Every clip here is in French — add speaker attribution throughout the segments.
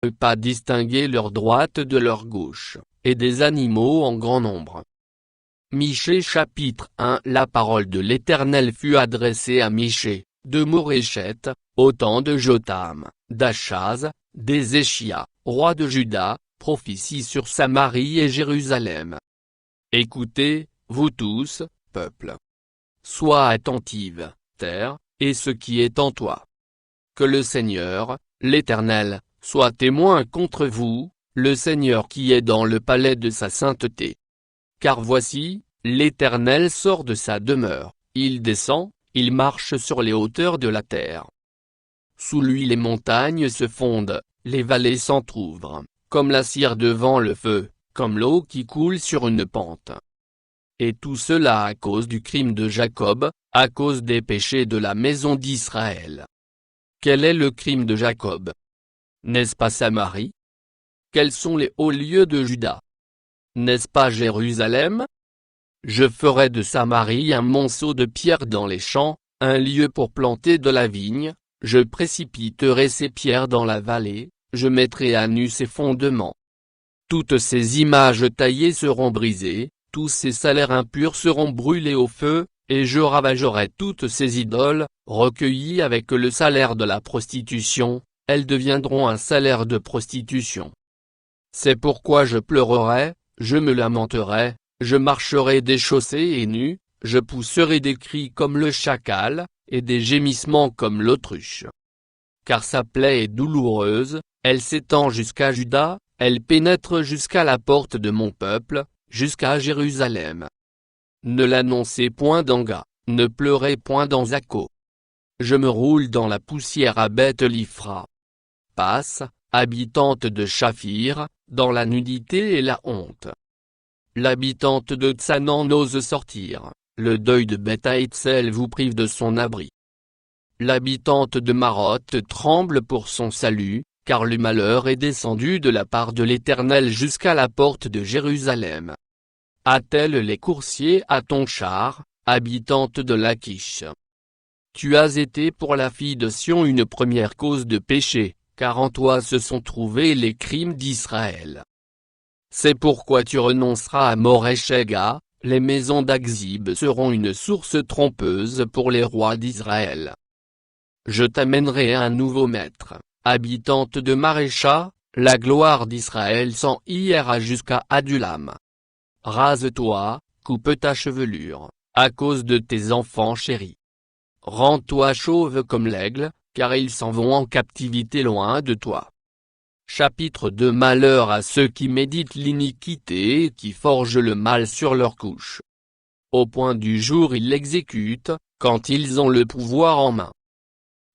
Speaker 1: pas distinguer leur droite de leur gauche, et des animaux en grand nombre. Michée chapitre 1. La parole de l'Éternel fut adressée à Michée, de Moréchet, au temps de Jotham, d'Achaz, d'Ézéchia, roi de Juda, prophétie sur Samarie et Jérusalem. Écoutez, vous tous, peuple. Sois attentive, terre, et ce qui est en toi. Que le Seigneur, l'Éternel, soit témoin contre vous, le Seigneur qui est dans le palais de sa sainteté. Car voici, l'Éternel sort de sa demeure, il descend, il marche sur les hauteurs de la terre. Sous lui les montagnes se fondent, les vallées s'entr'ouvrent, comme la cire devant le feu, comme l'eau qui coule sur une pente. Et tout cela à cause du crime de Jacob, à cause des péchés de la maison d'Israël. Quel est le crime de Jacob? N'est-ce pas Samarie? Quels sont les hauts lieux de Juda? N'est-ce pas Jérusalem? Je ferai de Samarie un monceau de pierres dans les champs, un lieu pour planter de la vigne, je précipiterai ces pierres dans la vallée, je mettrai à nu ses fondements. Toutes ces images taillées seront brisées, tous ces salaires impurs seront brûlés au feu, et je ravagerai toutes ces idoles, recueillies avec le salaire de la prostitution, elles deviendront un salaire de prostitution. C'est pourquoi je pleurerai, je me lamenterai, je marcherai déchaussé et nu, je pousserai des cris comme le chacal, et des gémissements comme l'autruche. Car sa plaie est douloureuse, elle s'étend jusqu'à Juda, elle pénètre jusqu'à la porte de mon peuple, jusqu'à Jérusalem. Ne l'annoncez point d'Anga, ne pleurez point dans Zako. Je me roule dans la poussière à Beth-Lifra. Passe, habitante de Shaphir, dans la nudité et la honte. L'habitante de Tsanan n'ose sortir, le deuil de Beth-Haïtzel vous prive de son abri. L'habitante de Maroth tremble pour son salut, car le malheur est descendu de la part de l'Éternel jusqu'à la porte de Jérusalem. Attelle les coursiers à ton char, habitante de Lachish. Tu as été pour la fille de Sion une première cause de péché, car en toi se sont trouvés les crimes d'Israël. C'est pourquoi tu renonceras à Moréchega, les maisons d'Axib seront une source trompeuse pour les rois d'Israël. Je t'amènerai un nouveau maître, habitante de Marécha, la gloire d'Israël s'en ira jusqu'à Adulam. Rase-toi, coupe ta chevelure, à cause de tes enfants chéris. Rends-toi chauve comme l'aigle, car ils s'en vont en captivité loin de toi. Chapitre 2. Malheur à ceux qui méditent l'iniquité et qui forgent le mal sur leur couche. Au point du jour ils l'exécutent, quand ils ont le pouvoir en main.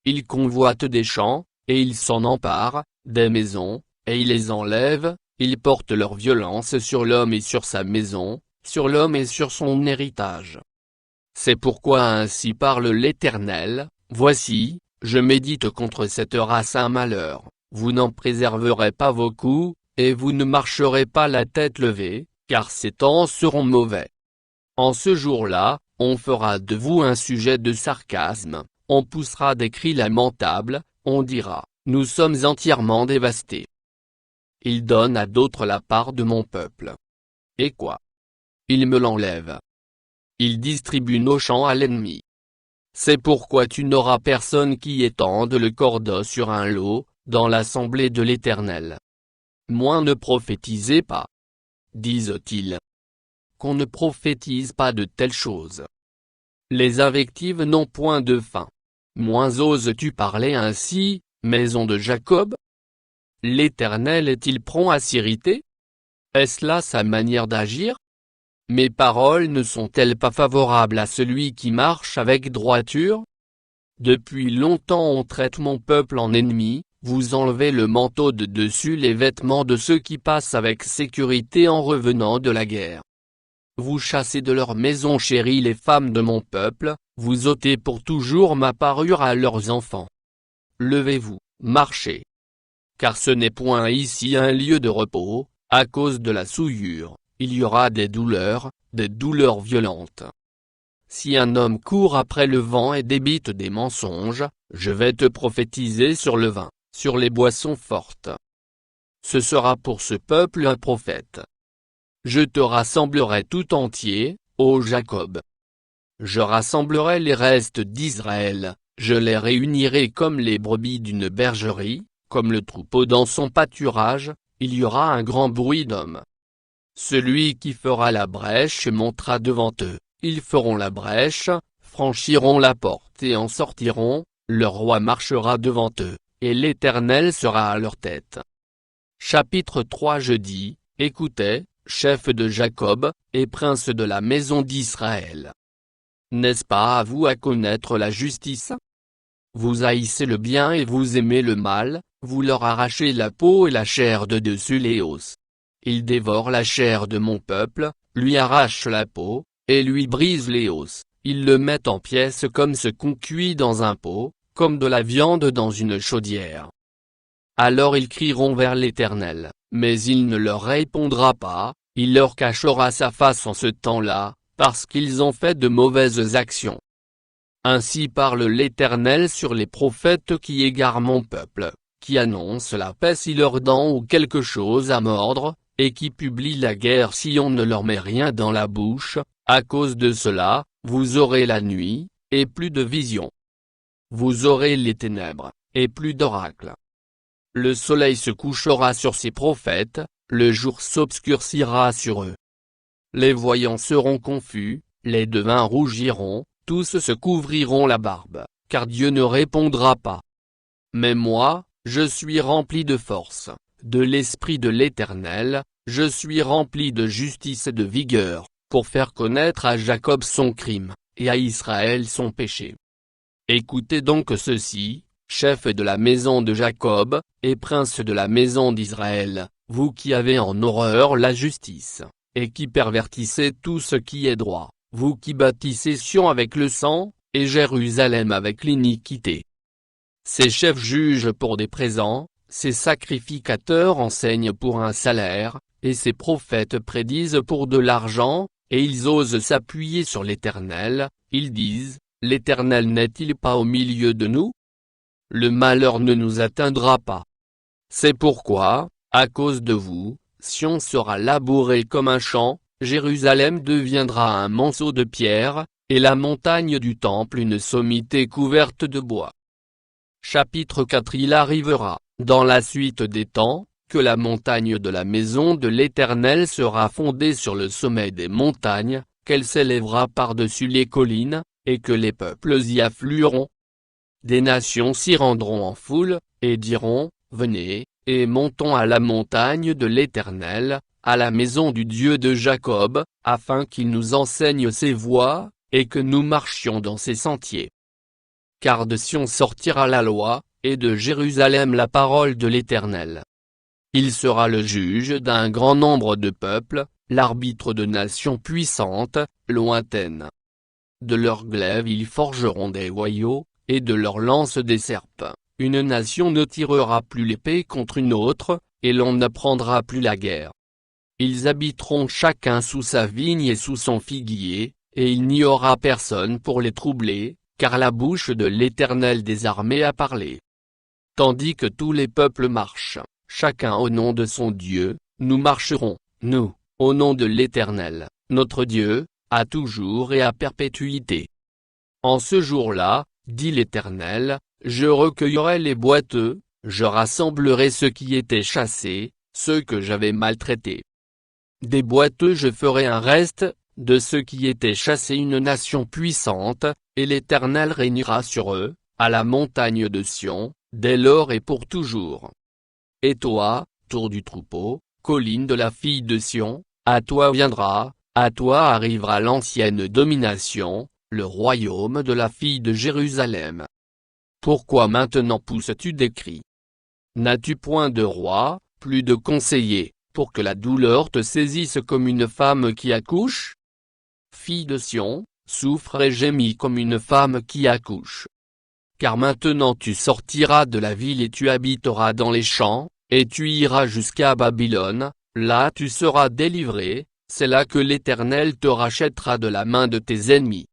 Speaker 1: Ils convoitent des champs, et ils s'en emparent, des maisons, et ils les enlèvent, ils portent leur violence sur l'homme et sur sa maison, sur l'homme et sur son héritage. C'est pourquoi ainsi parle l'Éternel, voici, je médite contre cette race un malheur, vous n'en préserverez pas vos coups, et vous ne marcherez pas la tête levée, car ces temps seront mauvais. En ce jour-là, on fera de vous un sujet de sarcasme, on poussera des cris lamentables, on dira, nous sommes entièrement dévastés. Il donne à d'autres la part de mon peuple. Et quoi? Il me l'enlève. Il distribue nos champs à l'ennemi. C'est pourquoi tu n'auras personne qui étende le cordeau sur un lot, dans l'assemblée de l'Éternel. Moins ne prophétisez pas. Disent-ils. Qu'on ne prophétise pas de telles choses. Les invectives n'ont point de fin. Moins oses-tu parler ainsi, maison de Jacob? L'Éternel est-il prompt à s'irriter? Est-ce là sa manière d'agir? Mes paroles ne sont-elles pas favorables à celui qui marche avec droiture? Depuis longtemps on traite mon peuple en ennemi, vous enlevez le manteau de dessus les vêtements de ceux qui passent avec sécurité en revenant de la guerre. Vous chassez de leur maison chérie les femmes de mon peuple, vous ôtez pour toujours ma parure à leurs enfants. Levez-vous, marchez. Car ce n'est point ici un lieu de repos, à cause de la souillure, il y aura des douleurs violentes. Si un homme court après le vent et débite des mensonges, je vais te prophétiser sur le vin, sur les boissons fortes. ce sera pour ce peuple un prophète. Je te rassemblerai tout entier, ô Jacob. Je rassemblerai les restes d'Israël, je les réunirai comme les brebis d'une bergerie, comme le troupeau dans son pâturage, il y aura un grand bruit d'hommes. Celui qui fera la brèche montera devant eux, ils feront la brèche, franchiront la porte et en sortiront, leur roi marchera devant eux, et l'Éternel sera à leur tête. Chapitre 3. Je dis, écoutez, chefs de Jacob, et princes de la maison d'Israël. N'est-ce pas à vous à connaître la justice? Vous haïssez le bien et vous aimez le mal, vous leur arrachez la peau et la chair de dessus les os. Ils dévorent la chair de mon peuple, lui arrachent la peau, et lui brisent les os, ils le mettent en pièces comme ce qu'on cuit dans un pot, comme de la viande dans une chaudière. Alors ils crieront vers l'Éternel, mais il ne leur répondra pas, il leur cachera sa face en ce temps-là, parce qu'ils ont fait de mauvaises actions. Ainsi parle l'Éternel sur les prophètes qui égarent mon peuple, qui annoncent la paix si leur dent ou quelque chose à mordre, et qui publient la guerre si on ne leur met rien dans la bouche. À cause de cela, vous aurez la nuit, et plus de visions. Vous aurez les ténèbres, et plus d'oracles. Le soleil se couchera sur ces prophètes, le jour s'obscurcira sur eux. Les voyants seront confus, les devins rougiront, tous se couvriront la barbe, car Dieu ne répondra pas. Mais moi, je suis rempli de force, de l'esprit de l'Éternel, je suis rempli de justice et de vigueur, pour faire connaître à Jacob son crime, et à Israël son péché. Écoutez donc ceci, chefs de la maison de Jacob, et princes de la maison d'Israël, vous qui avez en horreur la justice, et qui pervertissez tout ce qui est droit, vous qui bâtissez Sion avec le sang, et Jérusalem avec l'iniquité. Ces chefs jugent pour des présents, ces sacrificateurs enseignent pour un salaire, et ces prophètes prédisent pour de l'argent, et ils osent s'appuyer sur l'Éternel, ils disent, l'Éternel n'est-il pas au milieu de nous? Le malheur ne nous atteindra pas. C'est pourquoi, à cause de vous, Sion sera labouré comme un champ, Jérusalem deviendra un monceau de pierre, et la montagne du temple une sommité couverte de bois. Chapitre 4. Il arrivera, dans la suite des temps, que la montagne de la maison de l'Éternel sera fondée sur le sommet des montagnes, qu'elle s'élèvera par-dessus les collines, et que les peuples y afflueront. Des nations s'y rendront en foule, et diront, venez, et montons à la montagne de l'Éternel, à la maison du Dieu de Jacob, afin qu'il nous enseigne ses voies, et que nous marchions dans ses sentiers. Car de Sion sortira la loi, et de Jérusalem la parole de l'Éternel. Il sera le juge d'un grand nombre de peuples, l'arbitre de nations puissantes, lointaines. De leurs glaives ils forgeront des hoyaux, et de leurs lances des serpes. Une nation ne tirera plus l'épée contre une autre, et l'on ne prendra plus la guerre. Ils habiteront chacun sous sa vigne et sous son figuier, et il n'y aura personne pour les troubler, car la bouche de l'Éternel des armées a parlé. Tandis que tous les peuples marchent, chacun au nom de son Dieu, nous marcherons, nous, au nom de l'Éternel, notre Dieu, à toujours et à perpétuité. En ce jour-là, dit l'Éternel, je recueillerai les boiteux, je rassemblerai ceux qui étaient chassés, ceux que j'avais maltraités. Des boiteux je ferai un reste, de ceux qui étaient chassés une nation puissante, et l'Éternel régnera sur eux, à la montagne de Sion, dès lors et pour toujours. Et toi, tour du troupeau, colline de la fille de Sion, à toi viendra, à toi arrivera l'ancienne domination, le royaume de la fille de Jérusalem. Pourquoi maintenant pousses-tu des cris? N'as-tu point de roi, plus de conseiller, pour que la douleur te saisisse comme une femme qui accouche? Fille de Sion, souffre et gémis comme une femme qui accouche. Car maintenant tu sortiras de la ville et tu habiteras dans les champs, et tu iras jusqu'à Babylone, là tu seras délivré, c'est là que l'Éternel te rachètera de la main de tes ennemis.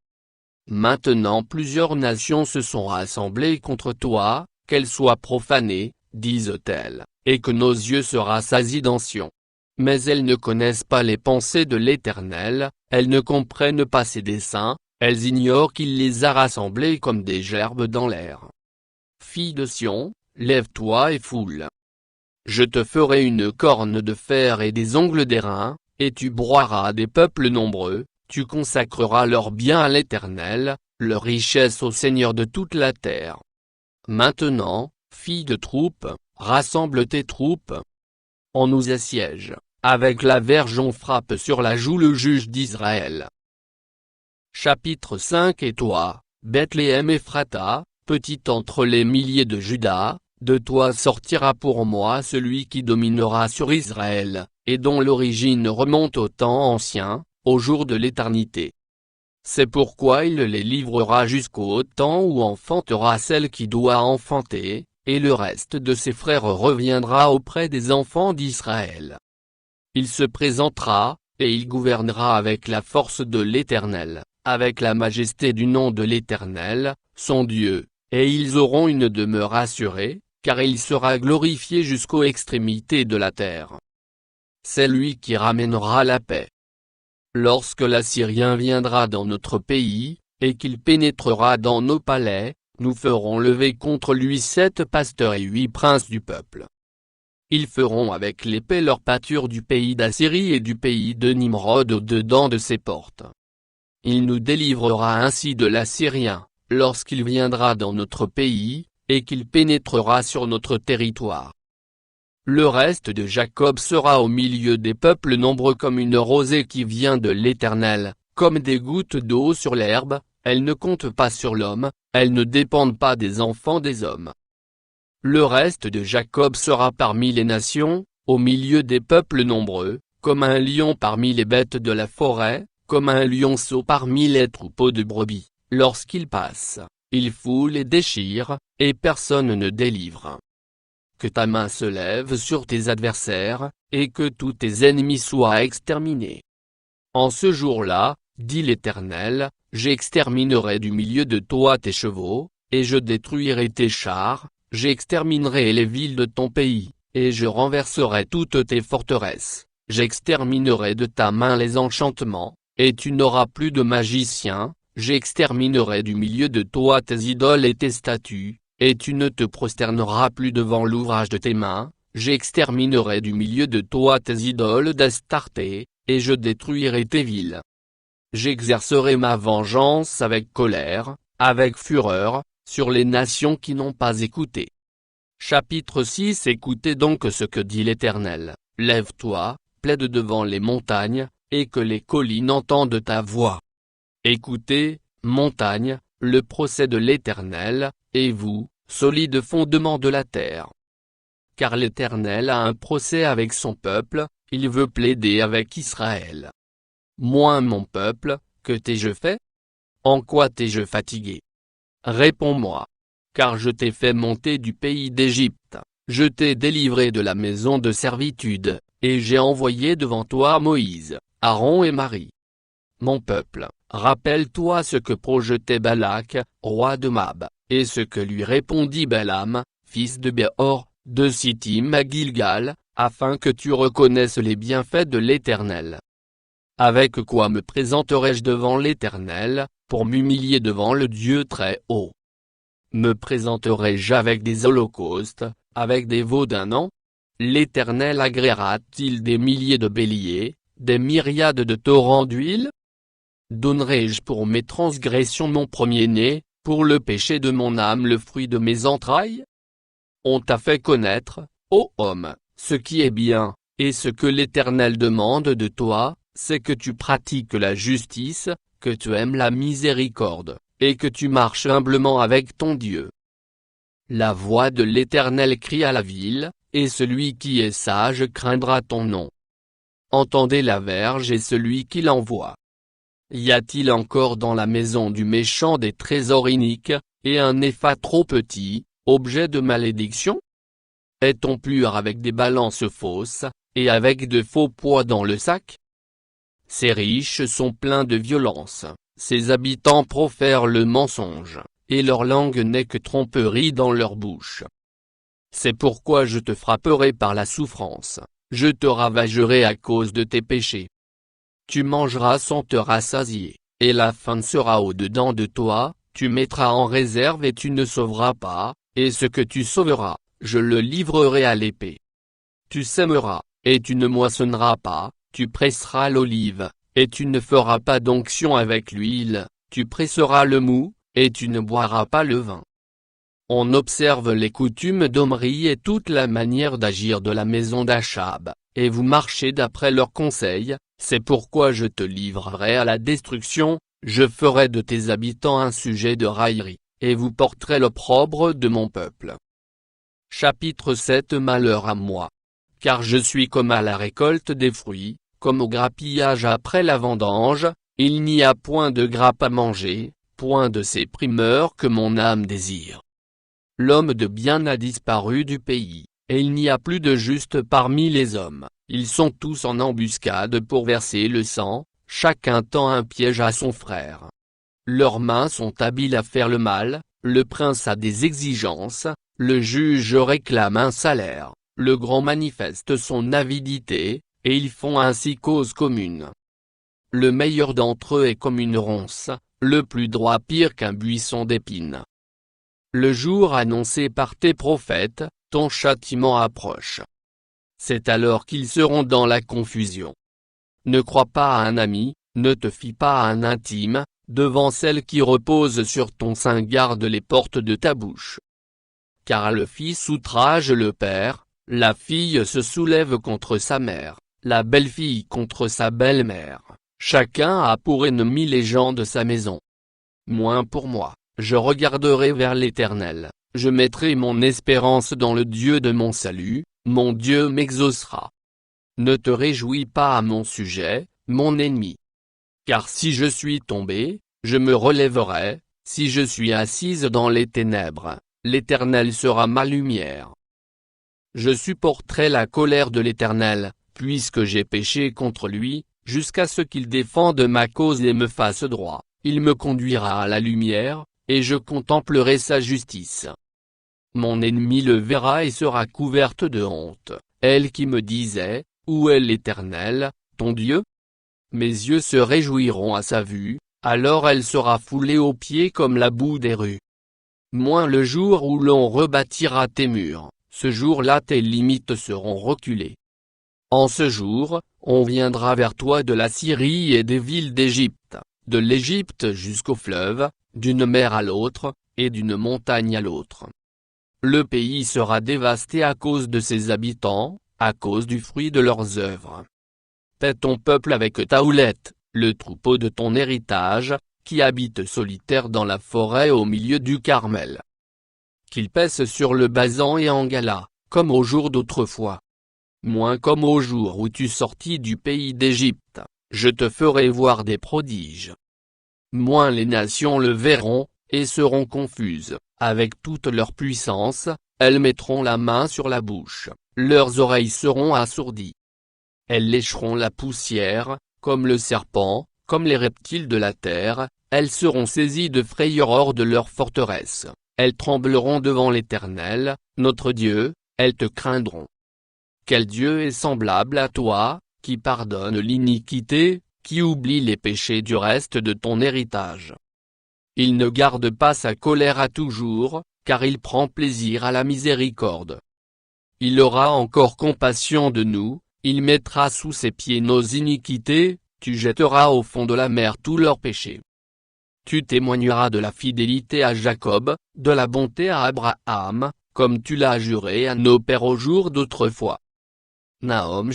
Speaker 1: Maintenant plusieurs nations se sont rassemblées contre toi, qu'elles soient profanées, disent-elles, et que nos yeux se rassasient d'onction. Mais elles ne connaissent pas les pensées de l'Éternel, elles ne comprennent pas ses desseins, elles ignorent qu'il les a rassemblées comme des gerbes dans l'air. Fille de Sion, lève-toi et foule. Je te ferai une corne de fer et des ongles d'airain, et tu broieras des peuples nombreux, tu consacreras leurs biens à l'Éternel, leur richesse au Seigneur de toute la terre. Maintenant, fille de troupe, rassemble tes troupes. On nous assiège, avec la verge on frappe sur la joue le juge d'Israël. Chapitre 5 Et toi, Bethléem Ephrata, petite entre les milliers de Juda, de toi sortira pour moi celui qui dominera sur Israël, et dont l'origine remonte au temps ancien, au jour de l'éternité. C'est pourquoi il les livrera jusqu'au temps où enfantera celle qui doit enfanter, et le reste de ses frères reviendra auprès des enfants d'Israël. Il se présentera, et il gouvernera avec la force de l'Éternel, avec la majesté du nom de l'Éternel, son Dieu, et ils auront une demeure assurée, car il sera glorifié jusqu'aux extrémités de la terre. C'est lui qui ramènera la paix. Lorsque l'Assyrien viendra dans notre pays, et qu'il pénétrera dans nos palais, nous ferons lever contre lui 7 pasteurs et 8 princes du peuple. Ils feront avec l'épée leur pâture du pays d'Assyrie et du pays de Nimrod au-dedans de ses portes. Il nous délivrera ainsi de l'Assyrien, lorsqu'il viendra dans notre pays, et qu'il pénétrera sur notre territoire. Le reste de Jacob sera au milieu des peuples nombreux comme une rosée qui vient de l'Éternel, comme des gouttes d'eau sur l'herbe, elles ne comptent pas sur l'homme, elles ne dépendent pas des enfants des hommes. Le reste de Jacob sera parmi les nations, au milieu des peuples nombreux, comme un lion parmi les bêtes de la forêt, comme un lionceau parmi les troupeaux de brebis. Lorsqu'il passe, il foule et déchire, et personne ne délivre. Que ta main se lève sur tes adversaires, et que tous tes ennemis soient exterminés. En ce jour-là, dit l'Éternel, j'exterminerai du milieu de toi tes chevaux, et je détruirai tes chars, j'exterminerai les villes de ton pays, et je renverserai toutes tes forteresses, j'exterminerai de ta main les enchantements, et tu n'auras plus de magiciens, j'exterminerai du milieu de toi tes idoles et tes statues, et tu ne te prosterneras plus devant l'ouvrage de tes mains, j'exterminerai du milieu de toi tes idoles d'Astarté, et je détruirai tes villes. J'exercerai ma vengeance avec colère, avec fureur, sur les nations qui n'ont pas écouté. Chapitre 6 Écoutez donc ce que dit l'Éternel, lève-toi, plaide devant les montagnes, et que les collines entendent ta voix. Écoutez, montagnes, le procès de l'Éternel, et vous, solides fondements de la terre. Car l'Éternel a un procès avec son peuple, il veut plaider avec Israël. Moi mon peuple, que t'ai-je fait? En quoi t'ai-je fatigué? Réponds-moi. Car je t'ai fait monter du pays d'Égypte, je t'ai délivré de la maison de servitude, et j'ai envoyé devant toi Moïse, Aaron et Marie. Mon peuple, rappelle-toi ce que projetait Balak, roi de Moab, et ce que lui répondit Balaam, fils de Béor, de Sittim à Gilgal, afin que tu reconnaisses les bienfaits de l'Éternel. Avec quoi me présenterai-je devant l'Éternel, pour m'humilier devant le Dieu très haut? Me présenterai-je avec des holocaustes, avec des veaux d'un an? L'Éternel agréera-t-il des milliers de béliers, des myriades de torrents d'huile? Donnerai-je pour mes transgressions mon premier-né, pour le péché de mon âme le fruit de mes entrailles? On t'a fait connaître, ô homme, ce qui est bien, et ce que l'Éternel demande de toi, c'est que tu pratiques la justice, que tu aimes la miséricorde, et que tu marches humblement avec ton Dieu. La voix de l'Éternel crie à la ville, et celui qui est sage craindra ton nom. Entendez la verge et celui qui l'envoie. Y a-t-il encore dans la maison du méchant des trésors iniques, et un épha trop petit, objet de malédiction? Est-on pur avec des balances fausses, et avec de faux poids dans le sac? Ces riches sont pleins de violence, ses habitants profèrent le mensonge, et leur langue n'est que tromperie dans leur bouche. C'est pourquoi je te frapperai par la souffrance, je te ravagerai à cause de tes péchés. Tu mangeras sans te rassasier, et la faim sera au-dedans de toi, tu mettras en réserve et tu ne sauveras pas, et ce que tu sauveras, je le livrerai à l'épée. Tu sèmeras, et tu ne moissonneras pas, tu presseras l'olive, et tu ne feras pas d'onction avec l'huile, tu presseras le mou, et tu ne boiras pas le vin. On observe les coutumes d'Omri et toute la manière d'agir de la maison d'Achab, et vous marchez d'après leurs conseils, c'est pourquoi je te livrerai à la destruction, je ferai de tes habitants un sujet de raillerie, et vous porterez l'opprobre de mon peuple. Chapitre 7 Malheur à moi. Car je suis comme à la récolte des fruits, comme au grappillage après la vendange, il n'y a point de grappe à manger, point de ces primeurs que mon âme désire. L'homme de bien a disparu du pays, et il n'y a plus de juste parmi les hommes, ils sont tous en embuscade pour verser le sang, chacun tend un piège à son frère. Leurs mains sont habiles à faire le mal, le prince a des exigences, le juge réclame un salaire, le grand manifeste son avidité, et ils font ainsi cause commune. Le meilleur d'entre eux est comme une ronce, le plus droit pire qu'un buisson d'épines. Le jour annoncé par tes prophètes, ton châtiment approche. C'est alors qu'ils seront dans la confusion. Ne crois pas à un ami, ne te fie pas à un intime, devant celle qui repose sur ton sein garde les portes de ta bouche. Car le fils outrage le père, la fille se soulève contre sa mère, la belle-fille contre sa belle-mère, chacun a pour ennemi les gens de sa maison. Moins pour moi, je regarderai vers l'Éternel, je mettrai mon espérance dans le Dieu de mon salut, mon Dieu m'exaucera. Ne te réjouis pas à mon sujet, mon ennemi. Car si je suis tombé, je me relèverai, si je suis assise dans les ténèbres, l'Éternel sera ma lumière. Je supporterai la colère de l'Éternel, puisque j'ai péché contre lui, jusqu'à ce qu'il défende ma cause et me fasse droit, il me conduira à la lumière, et je contemplerai sa justice. Mon ennemi le verra et sera couverte de honte, elle qui me disait, où est l'Éternel, ton Dieu? Mes yeux se réjouiront à sa vue, alors elle sera foulée aux pieds comme la boue des rues. Moins le jour où l'on rebâtira tes murs, ce jour-là tes limites seront reculées. En ce jour, on viendra vers toi de la Syrie et des villes d'Égypte, de l'Égypte jusqu'au fleuve, d'une mer à l'autre, et d'une montagne à l'autre. Le pays sera dévasté à cause de ses habitants, à cause du fruit de leurs œuvres. Paie ton peuple avec ta houlette, le troupeau de ton héritage, qui habite solitaire dans la forêt au milieu du Carmel. Qu'il paisse sur le Basan et en Gala, comme au jour d'autrefois. Moins comme au jour où tu sortis du pays d'Égypte, je te ferai voir des prodiges. Moins les nations le verront, et seront confuses, avec toute leur puissance, elles mettront la main sur la bouche, leurs oreilles seront assourdies. Elles lécheront la poussière, comme le serpent, comme les reptiles de la terre, elles seront saisies de frayeur hors de leur forteresse, elles trembleront devant l'Éternel, notre Dieu, elles te craindront. Quel Dieu est semblable à toi, qui pardonne l'iniquité, qui oublie les péchés du reste de ton héritage? Il ne garde pas sa colère à toujours, car il prend plaisir à la miséricorde. Il aura encore compassion de nous, il mettra sous ses pieds nos iniquités, tu jetteras au fond de la mer tous leurs péchés. Tu témoigneras de la fidélité à Jacob, de la bonté à Abraham, comme tu l'as juré à nos pères au jour d'autrefois. Nahum